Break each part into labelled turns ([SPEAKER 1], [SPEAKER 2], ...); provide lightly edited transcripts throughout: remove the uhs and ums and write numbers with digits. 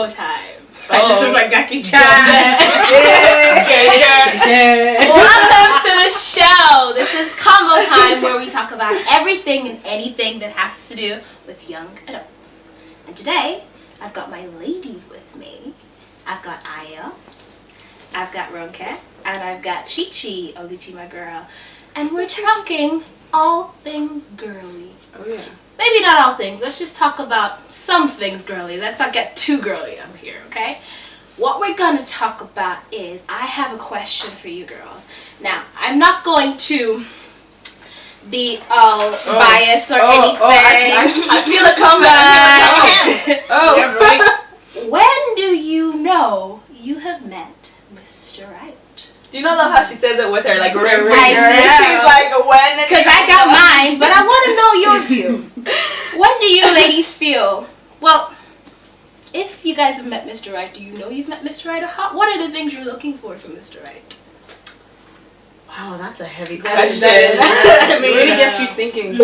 [SPEAKER 1] Convotime. I just look like Jackie Chan. Welcome to the show. This is Convotime, where we talk about everything and anything that has to do with young adults. And today, I've got my ladies with me. I've got Aya, I've got Ronke, and I've got Chi-Chi, Oluchi, my girl. And we're talking all things girly.
[SPEAKER 2] Oh yeah.
[SPEAKER 1] Maybe not all things. Let's just talk about some things girly. Let's not get too girly up here, okay? What we're going to talk about is, I have a question for you girls. Now, I'm not going to be all biased or anything.
[SPEAKER 2] I feel it coming.
[SPEAKER 1] Yeah, right. When do you know you have met Mr. Right?
[SPEAKER 3] Do you not love how she says it with her like ring finger?
[SPEAKER 1] I know.
[SPEAKER 3] She's like, when?
[SPEAKER 1] Because I got mine, but I want to know your view. When do you ladies feel? Well, if you guys have met Mr. Right, do you know you've met Mr. Right? Or what are the things you're looking for from Mr. Right?
[SPEAKER 3] Wow, that's a heavy question.
[SPEAKER 2] It really gets you thinking.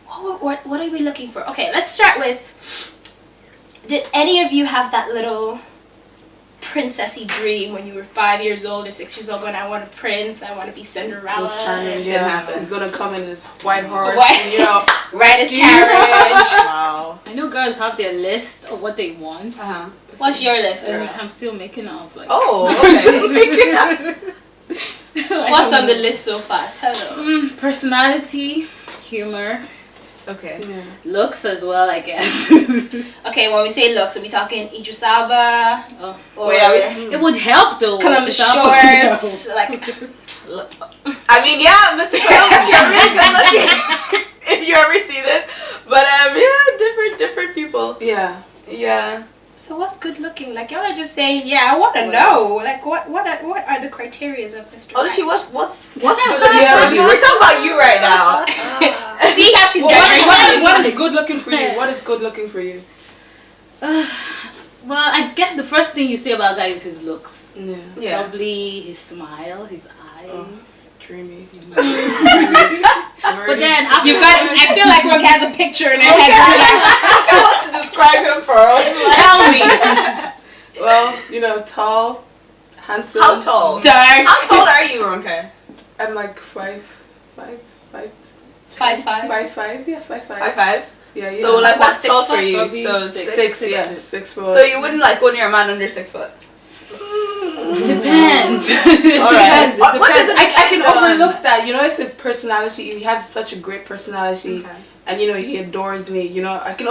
[SPEAKER 1] What are we looking for? Okay, let's start with, did any of you have that little princessy dream when you were 5 years old or 6 years old going, I want a prince, I want to be Cinderella?
[SPEAKER 2] It's gonna come in this white horse,
[SPEAKER 1] ride his carriage.
[SPEAKER 3] Wow.
[SPEAKER 4] I know girls have their list of what they want.
[SPEAKER 1] What's your list, girl?
[SPEAKER 4] I'm still making up. Like,
[SPEAKER 1] What's on the list so far? Tell us.
[SPEAKER 4] Personality, humor,
[SPEAKER 3] Okay.
[SPEAKER 4] looks as well, I guess.
[SPEAKER 1] Okay, when we say looks, are we talking Idris Elba? Or
[SPEAKER 4] It would help though.
[SPEAKER 1] Columbus
[SPEAKER 4] to talk
[SPEAKER 1] Shorts?
[SPEAKER 4] about.
[SPEAKER 1] Like,
[SPEAKER 3] I mean, yeah, Mr. Columbus, you're really good looking. If you ever see this, but different people.
[SPEAKER 2] Yeah.
[SPEAKER 1] so what's good looking? Like, y'all are just saying, yeah, I want to know. Like, what are the criteria of Mr.
[SPEAKER 3] Oluchi,
[SPEAKER 1] Right?
[SPEAKER 3] what's good looking for you? We're talking about you right now.
[SPEAKER 1] See how she's
[SPEAKER 2] What is good looking for you? What is good looking for you?
[SPEAKER 4] Well, I guess the first thing you say about guys is his looks.
[SPEAKER 2] Yeah.
[SPEAKER 4] Probably his smile, his eyes.
[SPEAKER 2] Dreamy.
[SPEAKER 4] But then after
[SPEAKER 1] You got. I feel like Brooke has a picture in her head.
[SPEAKER 3] Who wants to describe him for us?
[SPEAKER 1] Tell me.
[SPEAKER 2] Well, tall, handsome.
[SPEAKER 3] How tall?
[SPEAKER 1] Dark.
[SPEAKER 3] How tall are you, Ronke?
[SPEAKER 2] I'm like 5'5".
[SPEAKER 1] 5'5".
[SPEAKER 2] 5'5". Yeah, 5'5".
[SPEAKER 3] 5'5".
[SPEAKER 2] Yeah.
[SPEAKER 3] So like, what's
[SPEAKER 1] 6
[SPEAKER 3] tall for
[SPEAKER 1] foot?
[SPEAKER 3] you?
[SPEAKER 4] Probably
[SPEAKER 3] So
[SPEAKER 2] 6. Yeah, 6 foot.
[SPEAKER 3] So you wouldn't like go near a man under 6 foot?
[SPEAKER 4] Depends.
[SPEAKER 3] All right.
[SPEAKER 2] It
[SPEAKER 3] What does
[SPEAKER 2] depends.
[SPEAKER 3] it
[SPEAKER 2] I can
[SPEAKER 3] depend on?
[SPEAKER 2] overlook that. If his personality, he has such a great personality, and he adores me. I can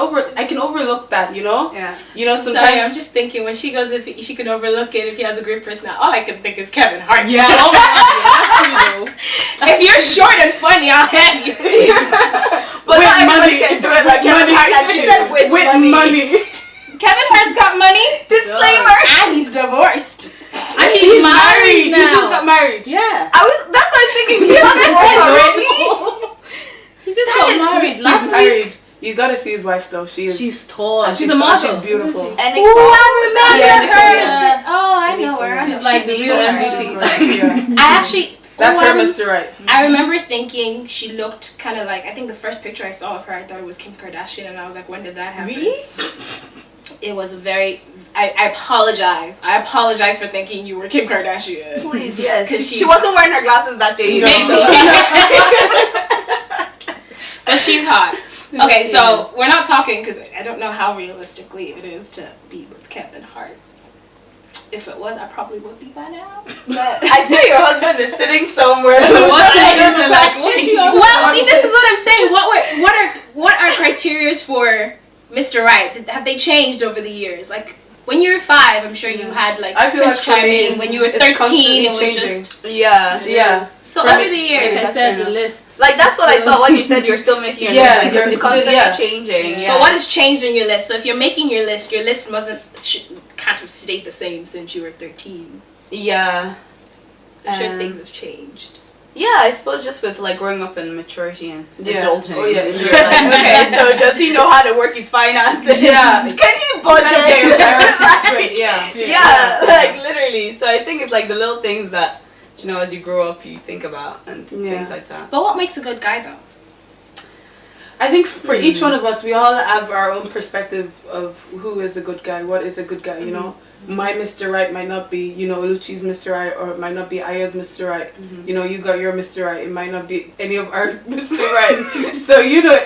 [SPEAKER 2] overlook that.
[SPEAKER 3] Yeah.
[SPEAKER 2] Sometimes.
[SPEAKER 1] Sorry, I'm just thinking when she goes, if she can overlook it if he has a great personality. All I can think is Kevin Hart.
[SPEAKER 4] Yeah. Oh my God, yeah, that's true though.
[SPEAKER 1] If you're short and funny, I'll have you.
[SPEAKER 3] But
[SPEAKER 2] With
[SPEAKER 3] not everybody
[SPEAKER 2] money.
[SPEAKER 3] can do it like Kevin
[SPEAKER 2] Money.
[SPEAKER 3] Hart. And she said with money.
[SPEAKER 1] Kevin Hart's got money.
[SPEAKER 3] Disclaimer.
[SPEAKER 1] And he's divorced.
[SPEAKER 4] And he's married now.
[SPEAKER 2] He just got married.
[SPEAKER 4] Yeah.
[SPEAKER 3] That's what I was thinking. He was already.
[SPEAKER 4] He just got married
[SPEAKER 2] He's
[SPEAKER 4] last week.
[SPEAKER 2] married. You gotta see his wife though.
[SPEAKER 4] She's tall.
[SPEAKER 2] and
[SPEAKER 4] She's a model.
[SPEAKER 2] She's beautiful.
[SPEAKER 3] And
[SPEAKER 1] Ooh, I remember her.
[SPEAKER 2] Yeah.
[SPEAKER 1] Oh, I know her.
[SPEAKER 4] She's like the real MVP.
[SPEAKER 1] I actually.
[SPEAKER 2] That's her, Mr. Right.
[SPEAKER 1] I remember thinking she looked kind of like. I think the first picture I saw of her, I thought it was Kim Kardashian, and I was like, when did that happen? Really? It was very. I apologize. I apologize for thinking you were Kim Kardashian.
[SPEAKER 3] Please, yes.
[SPEAKER 1] Because
[SPEAKER 3] She wasn't wearing her glasses that day.
[SPEAKER 1] But she's hot. Okay, so we're not talking because I don't know how realistically it is to be with Kevin Hart. If it was, I probably would be by now.
[SPEAKER 3] But I swear your husband is sitting somewhere.
[SPEAKER 1] Well, see, this is what I'm saying. What are criteria for Mr. Right? Have they changed over the years? Like when you were 5, I'm sure you had like
[SPEAKER 2] I feel
[SPEAKER 1] Prince
[SPEAKER 2] like for me,
[SPEAKER 1] Charming. When you were
[SPEAKER 2] it's
[SPEAKER 1] 13, it was
[SPEAKER 2] constantly
[SPEAKER 1] just
[SPEAKER 2] Yeah.
[SPEAKER 1] so over the years.
[SPEAKER 4] Like I said, the list.
[SPEAKER 3] Like that's what I thought when you said you're still making your list. Like, it's constantly changing. Yeah.
[SPEAKER 1] But what has changed in your list? So if you're making your list can't have stayed the same since you were 13.
[SPEAKER 3] Yeah.
[SPEAKER 1] I'm sure things have changed.
[SPEAKER 3] Yeah, I suppose just with like growing up in maturity and adulting.
[SPEAKER 2] Oh yeah.
[SPEAKER 3] You're like, okay, so does he know how to work his finances?
[SPEAKER 2] Yeah.
[SPEAKER 3] Can he budget?
[SPEAKER 2] Get your priorities straight.
[SPEAKER 3] Yeah, like literally. So I think it's like the little things that as you grow up you think about and things like that.
[SPEAKER 1] But what makes a good guy though?
[SPEAKER 2] I think for each one of us, we all have our own perspective of who is a good guy, what is a good guy, you know. My Mr. Right might not be, you know, Luchi's Mr. Right, or it might not be Aya's Mr. Right. You know, you got your Mr. Right. It might not be any of our Mr. Right. So, you know,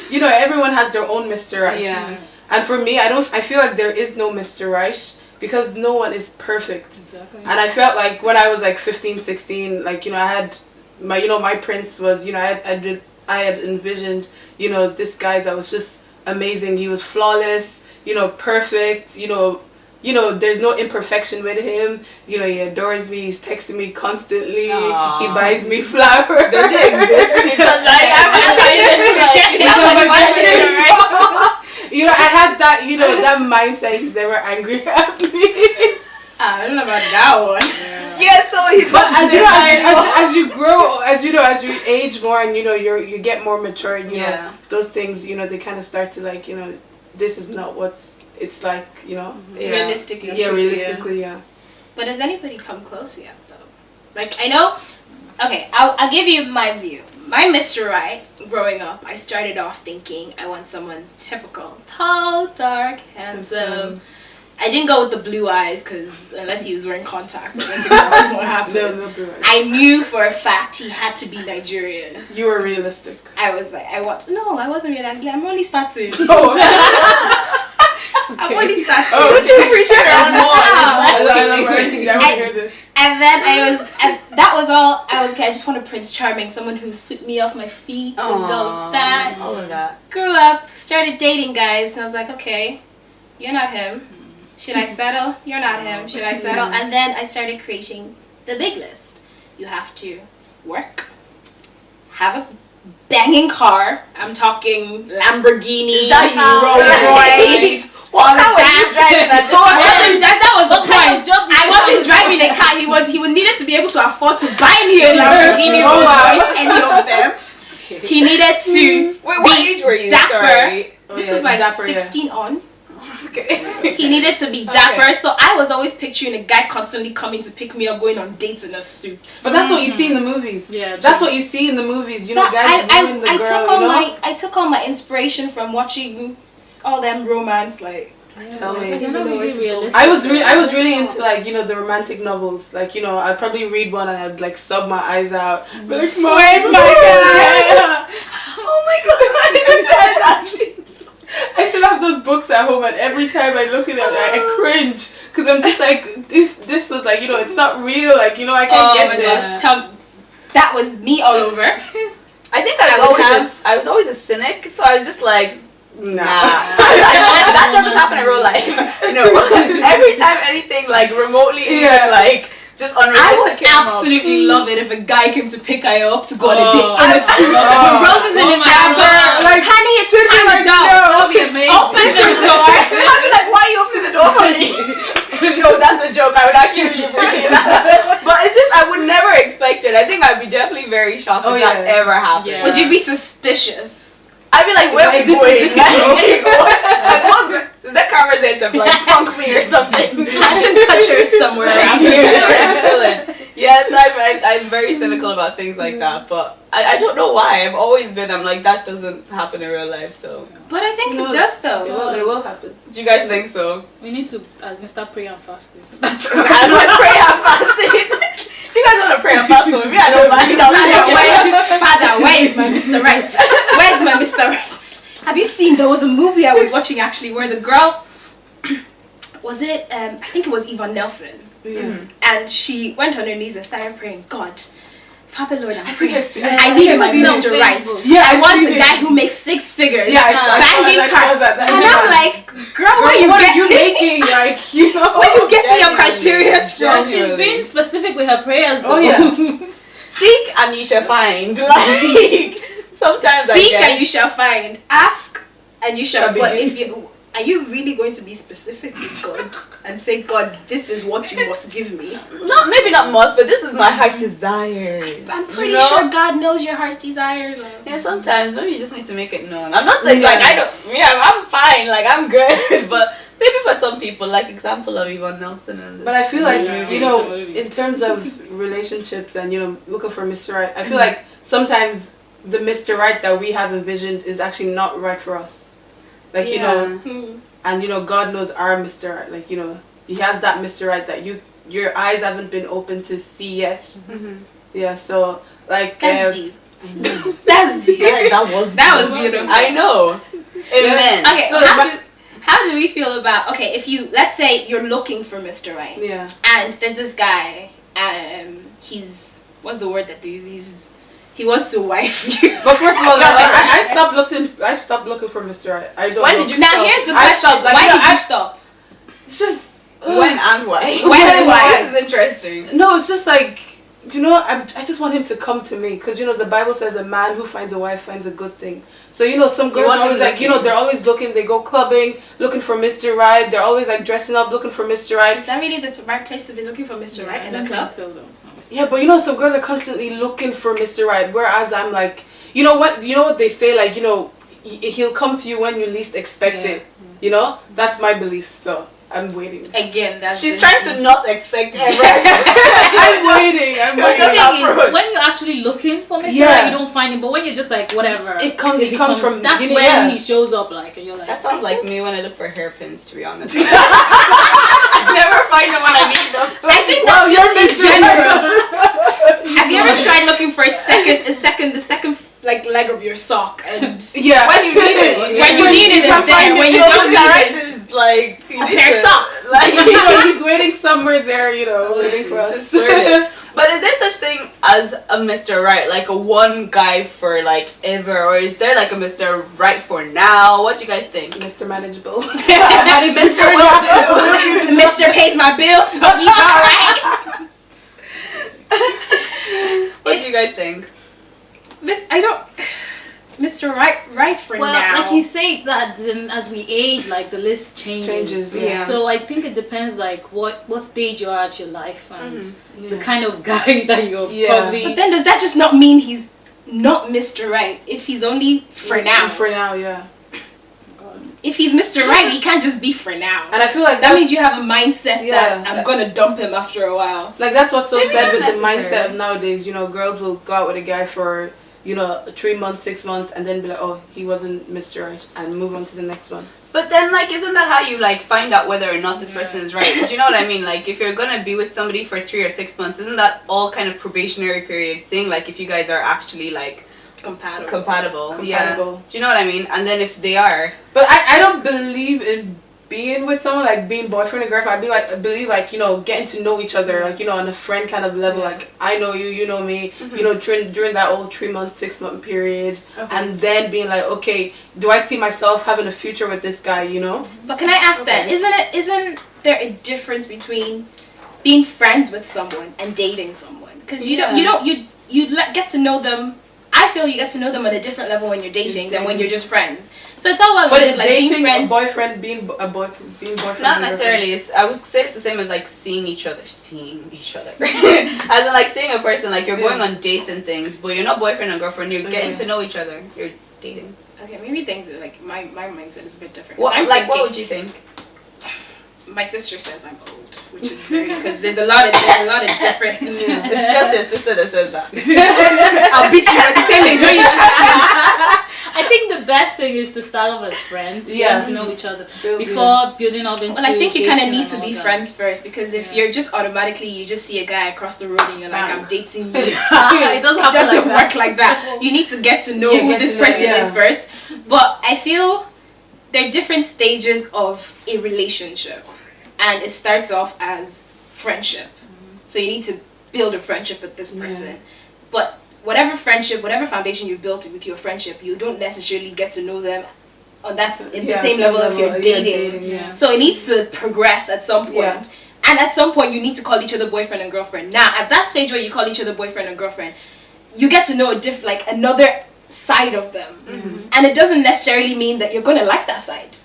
[SPEAKER 2] everyone has their own Mr. Right.
[SPEAKER 3] Yeah.
[SPEAKER 2] And for me, I feel like there is no Mr. Right because no one is perfect.
[SPEAKER 4] Exactly.
[SPEAKER 2] And I felt like when I was like 15, 16, like, you know, I had my prince was, you know, I had envisioned, you know, this guy that was just amazing. He was flawless, you know, perfect, you know, there's no imperfection with him. You know, he adores me. He's texting me constantly.
[SPEAKER 3] Aww.
[SPEAKER 2] He buys me flowers.
[SPEAKER 3] Does it exist? Because
[SPEAKER 2] You know, I had that, you know, that mindset. He's never angry at me.
[SPEAKER 1] I don't know about that one.
[SPEAKER 3] Yeah, so he's
[SPEAKER 2] But as you grow, as you age more, and you know, you get more mature, and you know, those things, you know, they kind of start to like, you know, this is not it's like, you know.
[SPEAKER 1] Realistically.
[SPEAKER 2] Yeah, realistically, yeah.
[SPEAKER 1] But has anybody come close yet, though? Like, I know... Okay, I'll give you my view. My Mr. Right, growing up, I started off thinking I want someone typical. Tall, dark, handsome. I didn't go with the blue eyes, because unless he was wearing contacts, I didn't think that was going to happen.
[SPEAKER 2] No blue eyes.
[SPEAKER 1] I knew for a fact he had to be Nigerian.
[SPEAKER 2] You were realistic.
[SPEAKER 1] I was like, I wasn't realistic. I'm only starting. I'm only starting.
[SPEAKER 3] Oh, would you appreciate her more?
[SPEAKER 2] I hear this.
[SPEAKER 1] And then that was all. I just wanted Prince Charming, someone who swept me off my feet and all that.
[SPEAKER 3] All of that.
[SPEAKER 1] Grew up, started dating guys, and I was like, okay, you're not him. Should I settle? You're not him. Should I settle? And then I started creating the big list. You have to work, have a banging car. I'm talking Lamborghini,
[SPEAKER 3] Is that you?
[SPEAKER 1] Rolls Royce.
[SPEAKER 3] What car were you driving at this point?
[SPEAKER 1] That was the point. I wasn't driving a car. He needed to be able to afford to buy me a Lamborghini, Rolls Royce, any of them. He needed to
[SPEAKER 3] Wait, what age were you?
[SPEAKER 1] dapper.
[SPEAKER 3] Sorry.
[SPEAKER 1] This was like
[SPEAKER 2] dapper,
[SPEAKER 1] 16 on.
[SPEAKER 3] Okay.
[SPEAKER 1] He needed to be dapper, so I was always picturing a guy constantly coming to pick me up, going on dates in a suit.
[SPEAKER 2] But that's what you see in the movies.
[SPEAKER 4] Yeah,
[SPEAKER 2] that's what you see in the movies. You know,
[SPEAKER 1] But
[SPEAKER 2] guys ruin the girl.
[SPEAKER 1] I took all my inspiration from watching all them romance, like.
[SPEAKER 2] Tell me.
[SPEAKER 4] They're not really realistic.
[SPEAKER 2] I was really into like, you know, the romantic novels. Like, you know, I'd probably read one and I'd like sub my eyes out. Be like, where's my guy?
[SPEAKER 3] Oh my god, that's actually.
[SPEAKER 2] I still have those books at home, and every time I look at it, I cringe because I'm just like, this was like, you know, it's not real. Like, you know, I can't get this.
[SPEAKER 1] That was me all over.
[SPEAKER 3] I think I was always a cynic, so I was just like, nah. That doesn't happen in real life. No. Every time anything like remotely even like just unrealistic.
[SPEAKER 1] I would absolutely love it if a guy came to pick her up to go on a date in a suit with roses in his hair. Like, honey, it's time to go.
[SPEAKER 4] That would be amazing.
[SPEAKER 1] Open the door.
[SPEAKER 3] I'd be like, why are you opening the door for me? No, that's a joke. I would actually really appreciate that. But it's just, I would never expect it. I think I'd be definitely very shocked if that ever happened.
[SPEAKER 4] Yeah.
[SPEAKER 1] Would you be suspicious?
[SPEAKER 3] I'd be like, where are we going? Like, is that conversation like punk me or something?
[SPEAKER 1] I should touch her somewhere around here.
[SPEAKER 3] Chilling. Yes, I'm very cynical about things like that, but I don't know why. I'm like, that doesn't happen in real life, so.
[SPEAKER 1] But I think it does, though.
[SPEAKER 2] It will happen.
[SPEAKER 3] Do you guys think so?
[SPEAKER 4] We need to start praying and fasting.
[SPEAKER 3] I don't pray and fasting. If you guys want to pray and fast with me, I don't mind.
[SPEAKER 1] Father, where is my Mr. Right? Where's my Mr. Right? Have you seen, there was a movie I was watching actually where the girl, was it, I think it was Yvonne Nelson.
[SPEAKER 2] Yeah.
[SPEAKER 1] And she went on her knees and started praying, God, Father Lord, I'm praying.
[SPEAKER 2] I
[SPEAKER 1] I need my Mr. Right.
[SPEAKER 2] Yeah,
[SPEAKER 1] I want a guy who makes 6 figures.
[SPEAKER 2] Yeah,
[SPEAKER 1] banging car. And I'm like, girl,
[SPEAKER 2] what are you making? Like, you know,
[SPEAKER 1] where you getting your criteria from?
[SPEAKER 4] She's being specific with her prayers, though.
[SPEAKER 2] Oh yeah.
[SPEAKER 3] Seek and you shall find. Like, sometimes
[SPEAKER 1] Seek and you shall find. Ask and you shall. But are you really going to be specific with God and say, God, this is what you must give me?
[SPEAKER 3] Maybe not must, but this is my heart desires.
[SPEAKER 1] I'm pretty sure God knows your heart desires.
[SPEAKER 3] Yeah, sometimes maybe you just need to make it known. I'm not saying like I'm fine, like I'm good, but maybe for some people, like example of Yvonne Nelson and.
[SPEAKER 2] But I feel like you know, in terms of relationships and you know looking for Mr. Right, I feel like sometimes the Mr. Right that we have envisioned is actually not right for us. Like, you know, and, you know, God knows our Mr. Right. Like, you know, he has that Mr. Right that your eyes haven't been open to see yet. Yeah, so, like...
[SPEAKER 1] That's deep. That's deep.
[SPEAKER 3] That was
[SPEAKER 1] beautiful.
[SPEAKER 3] I know. Amen.
[SPEAKER 1] Okay, so how do we feel about, okay, if you, let's say you're looking for Mr. Right.
[SPEAKER 2] Yeah.
[SPEAKER 1] And there's this guy, what's the word that they use? He wants to wife you.
[SPEAKER 2] But first of all, I stopped looking for Mr. Right. I don't
[SPEAKER 3] When
[SPEAKER 2] know.
[SPEAKER 3] did you stop?
[SPEAKER 1] Now here's the question.
[SPEAKER 2] Like,
[SPEAKER 1] why
[SPEAKER 2] you know,
[SPEAKER 1] did you stop?
[SPEAKER 2] It's just...
[SPEAKER 3] When and why?
[SPEAKER 1] When and why?
[SPEAKER 3] This is interesting.
[SPEAKER 2] No, it's just like, you know, I just want him to come to me. Because, you know, the Bible says a man who finds a wife finds a good thing. So, you know, some girls are always like, you know, they're always looking, they go clubbing, looking for Mr. Right. They're always like dressing up, looking for Mr. Right.
[SPEAKER 1] Is that really the right place to be looking for Mr. Right in a club?
[SPEAKER 4] So though.
[SPEAKER 2] Yeah, but you know, some girls are constantly looking for Mr. Right. Whereas I'm like, you know what they say, like, you know, he'll come to you when you least expect it. You know? That's my belief. So, I'm waiting.
[SPEAKER 1] Again,
[SPEAKER 3] she's trying to not expect ever.
[SPEAKER 2] I'm waiting.
[SPEAKER 4] The thing is, when you're actually looking for Mr. Right, you don't find him. But when you're just like, whatever.
[SPEAKER 2] It comes from...
[SPEAKER 4] That's when he shows up, like, and you're like...
[SPEAKER 3] That sounds like me when I look for hairpins, to be honest. I never find them when I need them.
[SPEAKER 1] I think that's just in general. Have you ever tried looking for the second like leg of your sock and
[SPEAKER 3] when you need it,
[SPEAKER 1] when you need it is there. When you don't need it,
[SPEAKER 3] is like
[SPEAKER 1] a pair of socks.
[SPEAKER 3] Like,
[SPEAKER 2] you know, he's waiting somewhere there, you know, waiting for us.
[SPEAKER 3] But is there such thing as a Mr. Right, like a one guy for like ever, or is there like a Mr. Right for now? What do you guys think?
[SPEAKER 2] Mr. Manageable.
[SPEAKER 3] Mr. Will do.
[SPEAKER 1] Mr. pays my bills, so he's alright.
[SPEAKER 3] What do you guys think?
[SPEAKER 1] Mr. Right for now.
[SPEAKER 4] Well, like you say that then as we age, like the list changes.
[SPEAKER 2] Yeah.
[SPEAKER 4] So I think it depends like what stage you are at your life and the kind of guy that you're probably...
[SPEAKER 1] But then does that just not mean he's not Mr. Right if he's only for now?
[SPEAKER 2] For now, yeah.
[SPEAKER 1] If he's Mr. Right, he can't just be for now.
[SPEAKER 2] And I feel like
[SPEAKER 1] that means you have a mindset that I'm gonna dump him after a while.
[SPEAKER 2] Like that's what's so
[SPEAKER 3] Maybe
[SPEAKER 2] sad with
[SPEAKER 3] not
[SPEAKER 2] the mindset of nowadays. You know, girls will go out with a guy for, you know, 3 months, 6 months, and then be like, oh, he wasn't Mr. Right, and move on to the next one.
[SPEAKER 3] But then, like, isn't that how you, like, find out whether or not this person is right? Do you know what I mean? Like, if you're gonna be with somebody for 3 or 6 months, isn't that all kind of probationary period, seeing, like, if you guys are actually, like, compatible. Yeah. Do you know what I mean? And then if they are...
[SPEAKER 2] But I don't believe in being with someone, like, being boyfriend and girlfriend. I believe, like, you know, getting to know each other, like, you know, on a friend kind of level. Like, I know you, you know me, you know, during that old 3 month, 6 month period. And then being like, okay, do I see myself having a future with this guy, you know?
[SPEAKER 1] But can I ask that? Isn't there a difference between being friends with someone and dating someone? Because you get to know them. I feel you get to know them at a different level when you're dating than when you're just friends. So it's all about
[SPEAKER 2] but it's
[SPEAKER 1] like
[SPEAKER 2] dating
[SPEAKER 1] being
[SPEAKER 2] a boyfriend, being boyfriend.
[SPEAKER 3] Not necessarily. I would say it's the same as like seeing each other. As in like seeing a person, like you're going on dates and things, but you're not boyfriend and girlfriend. You're getting to know each other. You're dating.
[SPEAKER 1] Okay, maybe things like my mindset is a bit different.
[SPEAKER 3] What would you think?
[SPEAKER 1] My sister says I'm old, which is very because there's a lot of different.
[SPEAKER 3] Yeah. It's just your sister that says that.
[SPEAKER 1] I'll beat you at the same age when you chat.
[SPEAKER 4] I think the best thing is to start off as friends, getting to know each other before building up into.
[SPEAKER 1] Well, I think you kind of need to be friends first because if you're just automatically you just see a guy across the road and you're like I'm dating you. It doesn't work like that. You need to get to know who this person is first. But I feel there are different stages of a relationship. And it starts off as friendship. So you need to build a friendship with this person. But whatever friendship, whatever foundation you've built with your friendship, you don't necessarily get to know them on the same level if you're dating. So it needs to progress at some point. Yeah. And at some point you need to call each other boyfriend and girlfriend. Now, at that stage where you call each other boyfriend and girlfriend, you get to know another side of them. And it doesn't necessarily mean that you're going to like that side.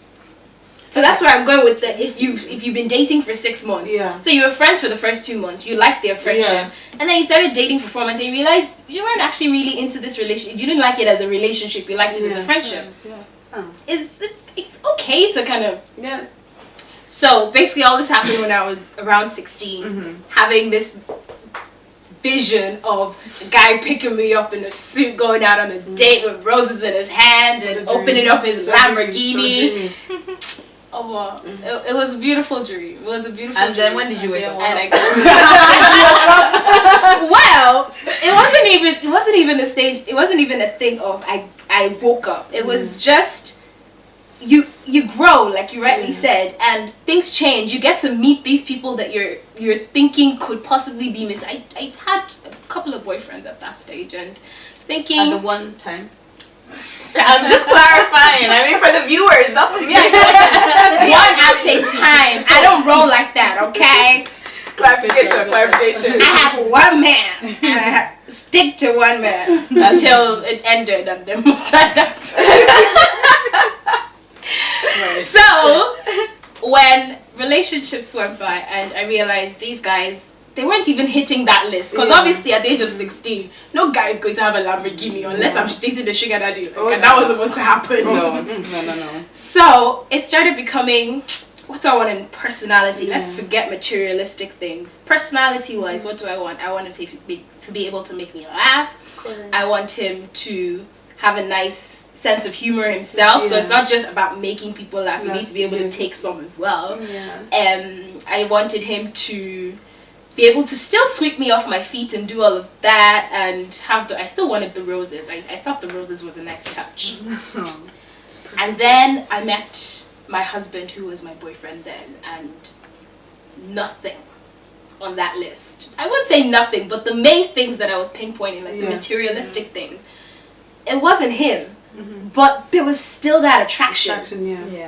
[SPEAKER 1] So that's where I'm going with the if you've been dating for 6 months. So you were friends for the first 2 months. You liked their friendship, and then you started dating for 4 months, and you realized you weren't actually really into this relationship. You didn't like it as a relationship. You liked it as a friendship. It's okay to kind of So basically, all this happened when I was around 16, having this vision of a guy picking me up in a suit, going out on a date with roses in his hand and opening up his Lamborghini. Oh, wow. It was a beautiful dream. It was a beautiful dream.
[SPEAKER 3] And then when did you wake up?
[SPEAKER 1] And I well, it wasn't even a stage. It wasn't even a thing of I woke up. It was just you grow, like you rightly said, and things change. You get to meet these people that you're thinking could possibly be I had a couple of boyfriends at that stage, and thinking
[SPEAKER 3] at the one time. I'm just clarifying. I mean, for the viewers, not for me.
[SPEAKER 1] One at a time. I don't roll like that, okay?
[SPEAKER 3] Clarification.
[SPEAKER 1] I have one man, and I stick to one man until it ended, and then moved on that. So, when relationships went by, and I realized these guys, they weren't even hitting that list. Because obviously at the age of 16, no guy is going to have a Lamborghini unless I'm dating the sugar daddy. And that wasn't going to happen.
[SPEAKER 3] No.
[SPEAKER 1] So it started becoming, what do I want in personality? Let's forget materialistic things. Personality-wise, what do I want? I want him to be able to make me laugh. I want him to have a nice sense of humor himself. So it's not just about making people laugh. You need to be able to take some as well. I wanted him to be able to still sweep me off my feet and do all of that, and I still wanted the roses. I thought the roses was a nice touch. And then I met my husband, who was my boyfriend then, and nothing on that list. I wouldn't say nothing, but the main things that I was pinpointing, like the materialistic things, it wasn't him. But there was still that attraction.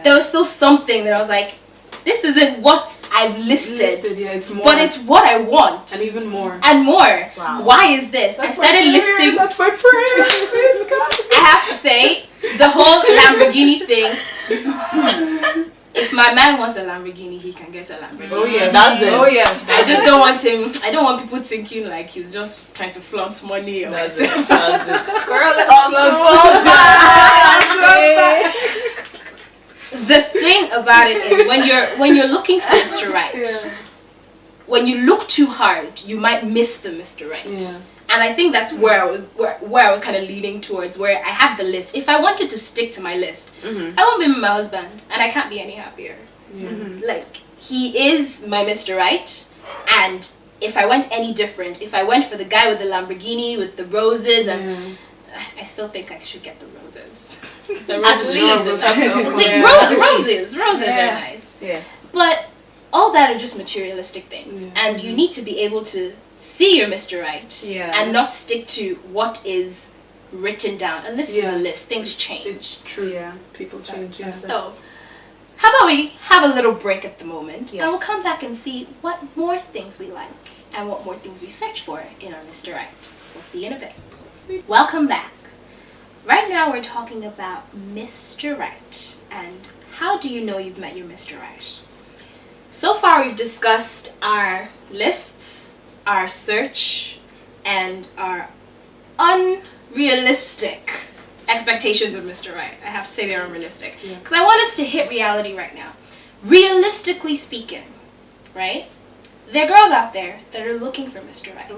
[SPEAKER 1] There was still something that I was like, this isn't what I've listed,
[SPEAKER 2] it's more,
[SPEAKER 1] but it's what I want.
[SPEAKER 2] And even more.
[SPEAKER 1] And more. Wow. Why is this? I started listing.
[SPEAKER 2] That's my prayer.
[SPEAKER 1] I have to say, the whole Lamborghini thing, if my man wants a Lamborghini, he can get a Lamborghini.
[SPEAKER 3] Oh yeah, that's it.
[SPEAKER 2] Oh yes.
[SPEAKER 1] I just don't want him, I don't want people thinking like he's just trying to flaunt money or
[SPEAKER 3] That's it. Squirrel
[SPEAKER 1] The thing about it is when you're looking for Mr. Right, when you look too hard, you might miss the Mr. Right. And I think that's where I was kind of leaning towards, where I had the list. If I wanted to stick to my list, I won't be with my husband, and I can't be any happier. Like, he is my Mr. Right, and if I went any different, if I went for the guy with the Lamborghini with the roses, and I still think I should get the roses. The roses, roses are nice. Yes. But all that are just materialistic things, and you need to be able to see your Mr. Right, and not stick to what is written down. A list is a list. Things change.
[SPEAKER 2] It's true. People change.
[SPEAKER 1] So, how about we have a little break at the moment, and we'll come back and see what more things we like and what more things we search for in our Mr. Right. We'll see you in a bit. Welcome back. Right now we're talking about Mr. Right, and how do you know you've met your Mr. Right? So far we've discussed our lists, our search, and our unrealistic expectations of Mr. Right. I have to say they're unrealistic. Because I want us to hit reality right now. Realistically speaking, right? There are girls out there that are looking for Mr. Right.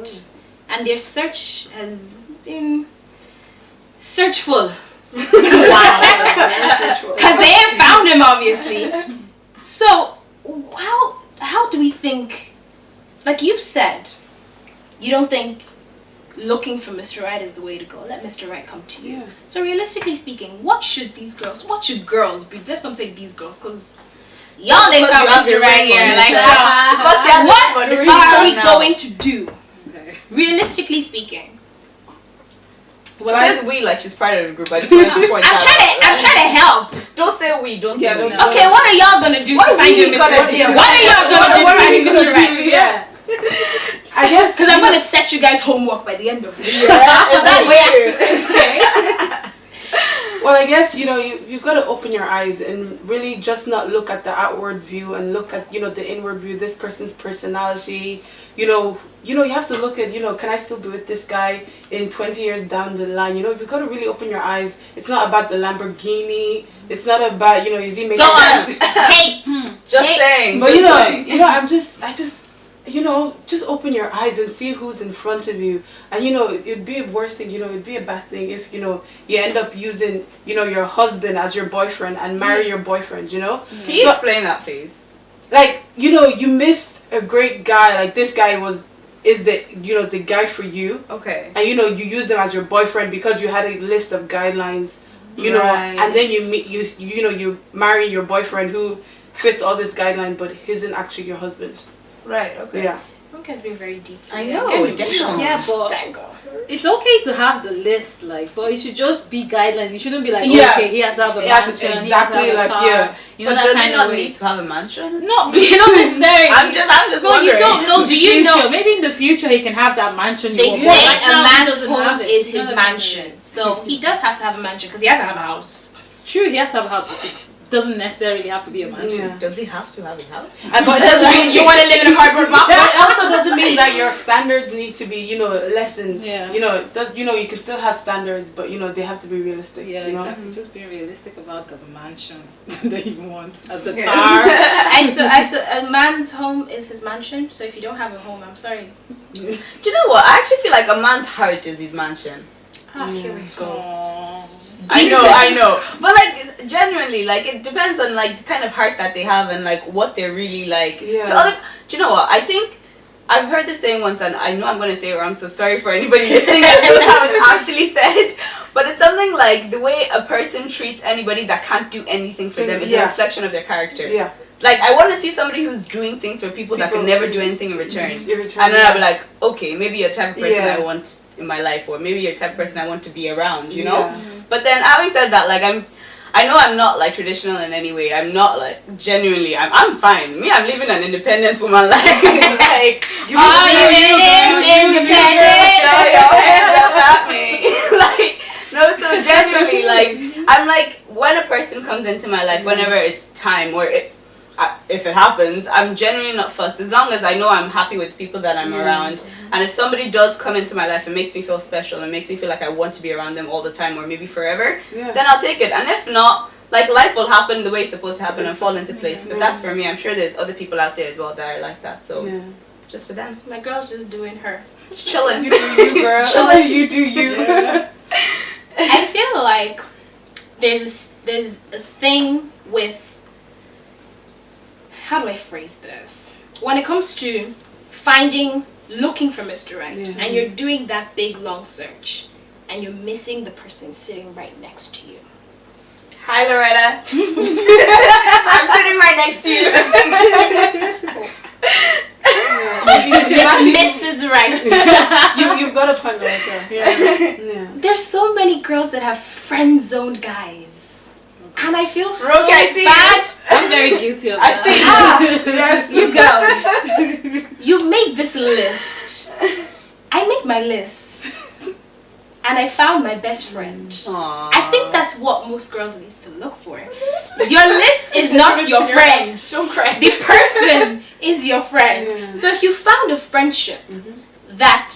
[SPEAKER 1] And their search has been searchful. Because they ain't found him, obviously. So, how do we think, like you've said, you don't think looking for Mr. Right is the way to go. Let Mr. Right come to you. So realistically speaking, what should girls be? Let's not say these girls, because y'all ain't found Mr. Right here. Like, so, what are we going to do? Realistically speaking.
[SPEAKER 3] She says we like she's part of the group. I just wanted to point out.
[SPEAKER 1] I'm trying to help.
[SPEAKER 3] Don't say we. Don't say we.
[SPEAKER 1] Okay, what are y'all gonna do to find your Mr. Right? What are y'all gonna do to find your Mr. Right?
[SPEAKER 2] Yeah. I guess
[SPEAKER 1] because I'm gonna set you guys homework by the end of the show.
[SPEAKER 3] Is that weird?
[SPEAKER 2] Well, I guess you've got to open your eyes and really just not look at the outward view and look at the inward view. This person's personality. You have to look at can I still be with this guy in 20 years down the line? You've got to really open your eyes. It's not about the Lamborghini. It's not about is he making.
[SPEAKER 1] Go on. Hey.
[SPEAKER 3] Just saying.
[SPEAKER 2] But I'm just. you know, just open your eyes and see who's in front of you. And, you know, it'd be a worse thing, you know, it'd be a bad thing if, you know, you end up using, you know, your husband as your boyfriend and marry your boyfriend, you know?
[SPEAKER 3] Can you explain that, please?
[SPEAKER 2] Like, you know, you missed a great guy. Like, this guy is the, you know, the guy for you.
[SPEAKER 3] Okay.
[SPEAKER 2] And, you know, you use them as your boyfriend because you had a list of guidelines, you know, and then you meet, you know, you marry your boyfriend who fits all this guideline, but isn't actually your husband.
[SPEAKER 3] Right, okay.
[SPEAKER 2] Yeah.
[SPEAKER 1] It's been very deep today.
[SPEAKER 3] I know, damn.
[SPEAKER 4] Yeah, but it's okay to have the list, like, but it should just be guidelines. You shouldn't be like,
[SPEAKER 2] Yeah.
[SPEAKER 4] okay, he has to have a
[SPEAKER 2] It has to-
[SPEAKER 4] mansion,
[SPEAKER 2] exactly,
[SPEAKER 4] he has to have a
[SPEAKER 2] like,
[SPEAKER 4] car.
[SPEAKER 2] yeah.
[SPEAKER 4] You know,
[SPEAKER 3] But
[SPEAKER 4] that
[SPEAKER 3] does
[SPEAKER 4] kind
[SPEAKER 3] he
[SPEAKER 4] of
[SPEAKER 3] not
[SPEAKER 4] way.
[SPEAKER 3] need to have a mansion?
[SPEAKER 4] No, not necessarily.
[SPEAKER 3] I'm just
[SPEAKER 4] Well, you
[SPEAKER 3] wondering.
[SPEAKER 4] don't know
[SPEAKER 1] Do
[SPEAKER 4] the
[SPEAKER 1] you
[SPEAKER 4] future.
[SPEAKER 1] know-
[SPEAKER 4] Maybe in the future he can have that mansion.
[SPEAKER 1] They
[SPEAKER 4] you
[SPEAKER 1] say
[SPEAKER 4] want. Right
[SPEAKER 1] a
[SPEAKER 4] now, he
[SPEAKER 1] man's
[SPEAKER 4] doesn't
[SPEAKER 1] home
[SPEAKER 4] have it.
[SPEAKER 1] is
[SPEAKER 4] He
[SPEAKER 1] his
[SPEAKER 4] doesn't have
[SPEAKER 1] mansion.
[SPEAKER 4] it.
[SPEAKER 1] So he does have to have a mansion because he has to have a house.
[SPEAKER 4] True, he has to have a house, but it doesn't necessarily have to be a mansion.
[SPEAKER 2] Yeah.
[SPEAKER 3] Does he have to have a house?
[SPEAKER 2] But it doesn't mean
[SPEAKER 1] You want to live in a cardboard box?
[SPEAKER 2] But it also doesn't mean that your standards need to be, you know, lessened.
[SPEAKER 4] Yeah.
[SPEAKER 2] You know, it does. You know, you can still have standards, but you know they have to be realistic.
[SPEAKER 4] Yeah,
[SPEAKER 2] you know?
[SPEAKER 4] exactly. Just being realistic about the mansion that you want as a
[SPEAKER 3] Yeah.
[SPEAKER 4] car.
[SPEAKER 1] A man's home is his mansion. So if you don't have a home, I'm sorry.
[SPEAKER 3] Do you know what? I actually feel like a man's heart is his mansion.
[SPEAKER 1] Here we go.
[SPEAKER 3] I know. But like genuinely, like it depends on like the kind of heart that they have and like what they're really like.
[SPEAKER 2] Yeah.
[SPEAKER 3] Do you know what? I think I've heard this saying once and I know I'm gonna say it wrong, so sorry for anybody listening that knows how it's actually said. But it's something like the way a person treats anybody that can't do anything for them is a reflection of their character.
[SPEAKER 2] Yeah.
[SPEAKER 3] Like I want to see somebody who's doing things for people that can never do anything in return. And then I'll be like, okay, maybe you're the type of person I want in my life, or maybe you're the type of person I want to be around, you know? But then having said that, like I know I'm not like traditional in any way. I'm not like genuinely. I'm fine. Me, I'm living an independent woman life. Like
[SPEAKER 2] You
[SPEAKER 3] independent. Throw your hands up at me. Like no, so genuinely, like I'm like when a person comes into my life, whenever it's time or if it happens, I'm genuinely not fussed as long as I know I'm happy with people that I'm around. And if somebody does come into my life and makes me feel special and makes me feel like I want to be around them all the time or maybe forever, then I'll take it. And if not, like life will happen the way it's supposed to happen and fall into place. But that's for me. I'm sure there's other people out there as well that are like that. So just for them.
[SPEAKER 1] My girl's just doing her.
[SPEAKER 3] Just chilling.
[SPEAKER 2] You do you, girl.
[SPEAKER 3] Chilling.
[SPEAKER 2] You do you.
[SPEAKER 1] I feel like there's a thing with, how do I phrase this? When it comes to looking for Mr. Right, and you're doing that big long search, and you're missing the person sitting right next to you.
[SPEAKER 3] Hi, Loretta. I'm sitting right next to you.
[SPEAKER 1] Mrs. Right.
[SPEAKER 2] You've got a point right there.
[SPEAKER 1] There's so many girls that have friend-zoned guys. And I feel so
[SPEAKER 3] Rocky, I see
[SPEAKER 1] bad.
[SPEAKER 4] I'm very guilty of
[SPEAKER 3] I
[SPEAKER 4] that.
[SPEAKER 3] see. Yes.
[SPEAKER 1] You girls, you made this list. I made my list. And I found my best friend.
[SPEAKER 3] Aww.
[SPEAKER 1] I think that's what most girls need to look for. Your list is not your friend.
[SPEAKER 3] Don't cry.
[SPEAKER 1] The person is your friend. So if you found a friendship that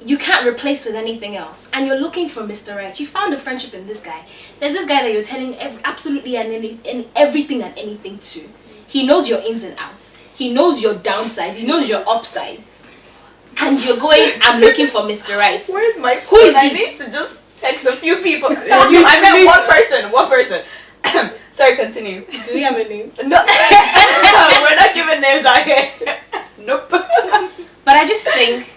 [SPEAKER 1] you can't replace with anything else, and you're looking for Mr. Right, you found a friendship in this guy. There's this guy that you're telling absolutely and everything and anything to. He knows your ins and outs. He knows your downsides. He knows your upsides. And you're going, I'm looking for Mr. Right.
[SPEAKER 3] Where's my
[SPEAKER 1] Who
[SPEAKER 3] phone?
[SPEAKER 1] is
[SPEAKER 3] I
[SPEAKER 1] he?
[SPEAKER 3] need to just text a few people. I meant one person. Sorry, continue.
[SPEAKER 1] Do we have a name?
[SPEAKER 3] No, we're not giving names out here.
[SPEAKER 2] Nope.
[SPEAKER 1] But I just think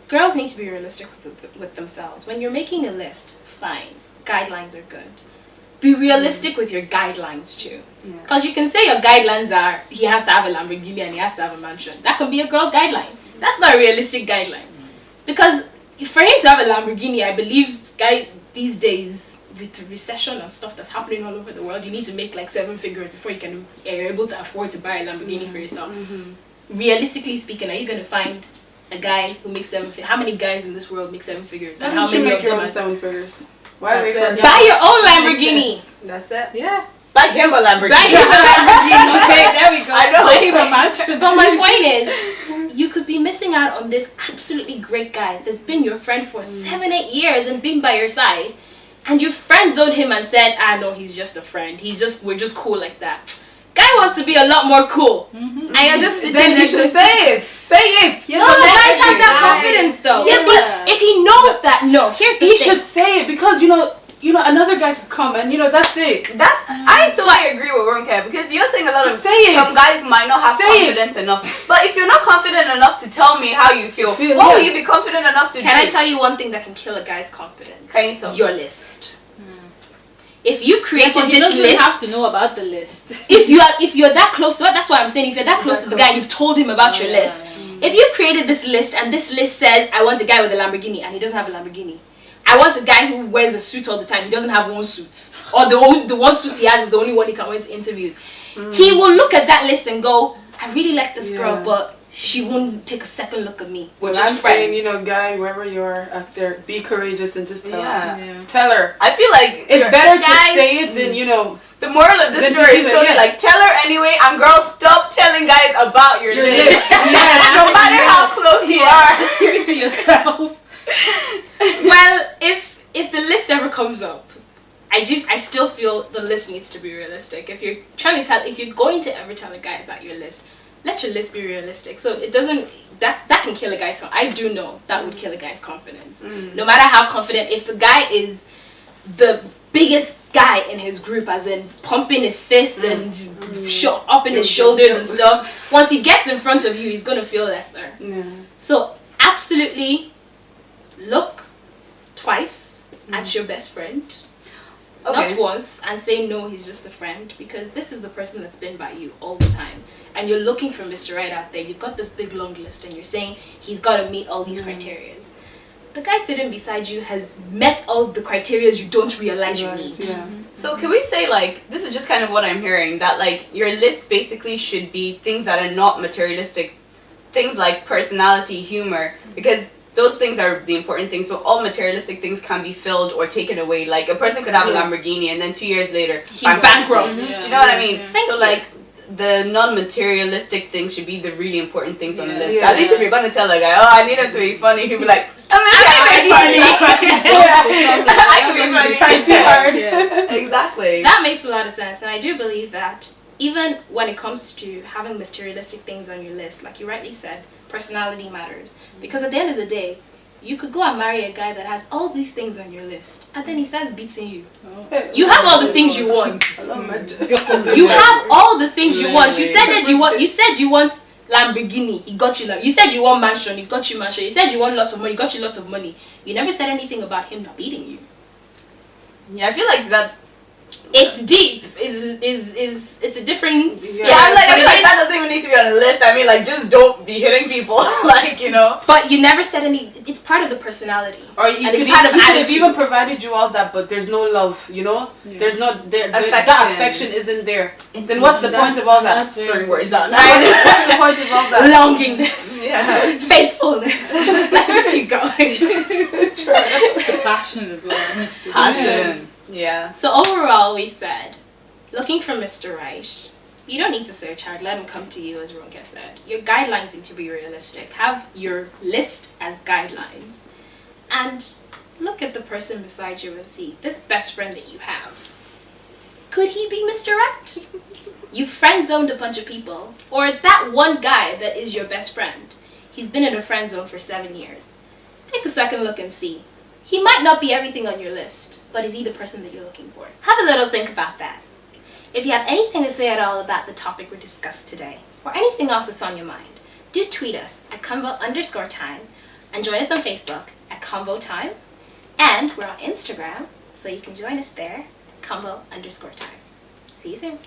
[SPEAKER 1] girls need to be realistic with themselves. When you're making a list, fine. Guidelines are good. Be realistic with your guidelines too. Because you can say your guidelines are, he has to have a Lamborghini and he has to have a mansion. That can be a girl's guideline. That's not a realistic guideline. Because for him to have a Lamborghini, I believe these days, with the recession and stuff that's happening all over the world, you need to make like 7 figures before you're able to afford to buy a Lamborghini for yourself. Realistically speaking, are you going to find a guy who makes 7 figures? How many guys in this world make 7 figures? And how many
[SPEAKER 2] make
[SPEAKER 1] of
[SPEAKER 2] your
[SPEAKER 1] them
[SPEAKER 2] own 7 figures? Why wait for
[SPEAKER 1] buy your own Lamborghini?
[SPEAKER 3] That's it.
[SPEAKER 4] Yeah.
[SPEAKER 3] Buy him a Lamborghini.
[SPEAKER 1] Buy him a Lamborghini.
[SPEAKER 4] Okay, there we go.
[SPEAKER 3] I know.
[SPEAKER 4] Buy him a mansion.
[SPEAKER 1] But my point is, you could be missing out on this absolutely great guy that's been your friend for 7-8 years and been by your side, and you friend zoned him and said, no, he's just a friend. We're just cool like that. Guy wants to be a lot more cool. And you're just sitting
[SPEAKER 2] Then
[SPEAKER 1] there.
[SPEAKER 2] you should say it. Say it.
[SPEAKER 4] Yeah,
[SPEAKER 1] No,
[SPEAKER 4] but
[SPEAKER 1] guys have that
[SPEAKER 4] guy-
[SPEAKER 1] confidence though.
[SPEAKER 4] Yeah.
[SPEAKER 1] If he knows that, no, here's the
[SPEAKER 2] He
[SPEAKER 1] thing.
[SPEAKER 2] should say it because another guy could come and that's it.
[SPEAKER 3] I totally agree with Ronke because you're saying a lot of
[SPEAKER 2] Say it.
[SPEAKER 3] some guys might not have
[SPEAKER 2] Say it.
[SPEAKER 3] confidence enough. But if you're not confident enough to tell me how you feel,
[SPEAKER 2] Feel,
[SPEAKER 3] what
[SPEAKER 2] yeah.
[SPEAKER 3] will you be confident enough to do?
[SPEAKER 1] Can I tell you one thing that can kill a guy's confidence?
[SPEAKER 3] Can you tell me?
[SPEAKER 1] Your list. If you've created
[SPEAKER 4] But he
[SPEAKER 1] this
[SPEAKER 4] doesn't
[SPEAKER 1] list,
[SPEAKER 4] have to know about the list.
[SPEAKER 1] if you're that close to it, that's why I'm saying if you're that close to the guy, you've told him about your list. If you've created this list and this list says I want a guy with a Lamborghini and he doesn't have a Lamborghini, I want a guy who wears a suit all the time. He doesn't have one suit, or the one suit he has is the only one he can wear to interviews. He will look at that list and go, I really like this girl, but she won't take a second look at me. We're
[SPEAKER 2] Well,
[SPEAKER 1] just
[SPEAKER 2] I'm
[SPEAKER 1] friends.
[SPEAKER 2] saying, guy, wherever you are out there, be courageous and just tell her.
[SPEAKER 3] Yeah.
[SPEAKER 2] Tell her.
[SPEAKER 3] I feel like
[SPEAKER 2] It's better
[SPEAKER 1] Guys.
[SPEAKER 2] to say it than,
[SPEAKER 3] the moral of this
[SPEAKER 2] Then
[SPEAKER 3] story
[SPEAKER 2] just
[SPEAKER 3] is
[SPEAKER 2] leave it,
[SPEAKER 3] totally
[SPEAKER 2] yeah.
[SPEAKER 3] like tell her anyway, and girls stop telling guys about your,
[SPEAKER 2] Your
[SPEAKER 3] list.
[SPEAKER 2] list. Yes.
[SPEAKER 3] No matter how close you are.
[SPEAKER 4] Just keep it to yourself.
[SPEAKER 1] Well, if the list ever comes up, I still feel the list needs to be realistic. If you're going to ever tell a guy about your list, let your list be realistic. So it doesn't that can kill a guy's. So I do know that would kill a guy's confidence. No matter how confident, if the guy is the biggest guy in his group, as in pumping his fist and up in his shoulders and stuff, once he gets in front of you, he's gonna feel lesser.
[SPEAKER 2] Yeah.
[SPEAKER 1] So absolutely look twice at your best friend. Not once, and say no, he's just a friend, because this is the person that's been by you all the time. And you're looking for Mr. Right out there. You've got this big long list and you're saying he's got to meet all these criteria. The guy sitting beside you has met all the criteria you don't realize you need.
[SPEAKER 2] Yeah.
[SPEAKER 3] So can we say, like, this is just kind of what I'm hearing, that like your list basically should be things that are not materialistic, things like personality, humor, because those things are the important things, but all materialistic things can be filled or taken away. Like a person could have a Lamborghini and then 2 years later
[SPEAKER 1] He's bankrupt.
[SPEAKER 3] Do you know what I mean?
[SPEAKER 1] Thank
[SPEAKER 3] so
[SPEAKER 1] you.
[SPEAKER 3] like the non-materialistic things should be the really important things on the list.
[SPEAKER 2] Yeah.
[SPEAKER 3] At least if you're gonna tell a guy, oh, I need him to be funny, he'll be like, I can be funny.
[SPEAKER 2] Trying too hard.
[SPEAKER 3] Exactly.
[SPEAKER 1] That makes a lot of sense, and I do believe that even when it comes to having materialistic things on your list, like you rightly said, personality matters. Because at the end of the day, you could go and marry a guy that has all these things on your list, and then he starts beating you. You have all the things you want. You have all the things you want. You said that you want. You said you want Lamborghini. He got you. You said you want mansion. He got you mansion. You said you want lots of money. He got you lots of money. You never said anything about him not beating you.
[SPEAKER 3] Yeah, I feel like that.
[SPEAKER 1] It's deep. It's a different scale.
[SPEAKER 3] Yeah, I'm like, I
[SPEAKER 1] But
[SPEAKER 3] feel like that doesn't even need to be on the list. I mean, like, just don't be hitting people, like, you know.
[SPEAKER 1] But you never said any. It's part of the personality.
[SPEAKER 2] Or you
[SPEAKER 1] And
[SPEAKER 2] could
[SPEAKER 1] it's part of
[SPEAKER 2] have
[SPEAKER 1] attitude.
[SPEAKER 2] even provided you all that, but there's no love, There's not there.
[SPEAKER 3] Affection.
[SPEAKER 2] That affection isn't there. Then what's the point of all that?
[SPEAKER 4] That's
[SPEAKER 3] Throwing words out.
[SPEAKER 2] What's the point of all that?
[SPEAKER 1] Longingness.
[SPEAKER 3] Yeah.
[SPEAKER 1] Faithfulness. Let's just keep going.
[SPEAKER 4] the passion as well. Needs to be
[SPEAKER 3] Passion. Yeah.
[SPEAKER 1] So overall, we said, looking for Mr. Right, you don't need to search hard. Let him come to you, as Ronke said. Your guidelines need to be realistic. Have your list as guidelines. And look at the person beside you and see, this best friend that you have, could he be Mr. Right? You friend-zoned a bunch of people. Or that one guy that is your best friend. He's been in a friend zone for 7 years. Take a second look and see. He might not be everything on your list, but is he the person that you're looking for? Have a little think about that. If you have anything to say at all about the topic we discussed today, or anything else that's on your mind, do tweet us at Convo_time and join us on Facebook at Convotime. And we're on Instagram, so you can join us there at Convo_time. See you soon.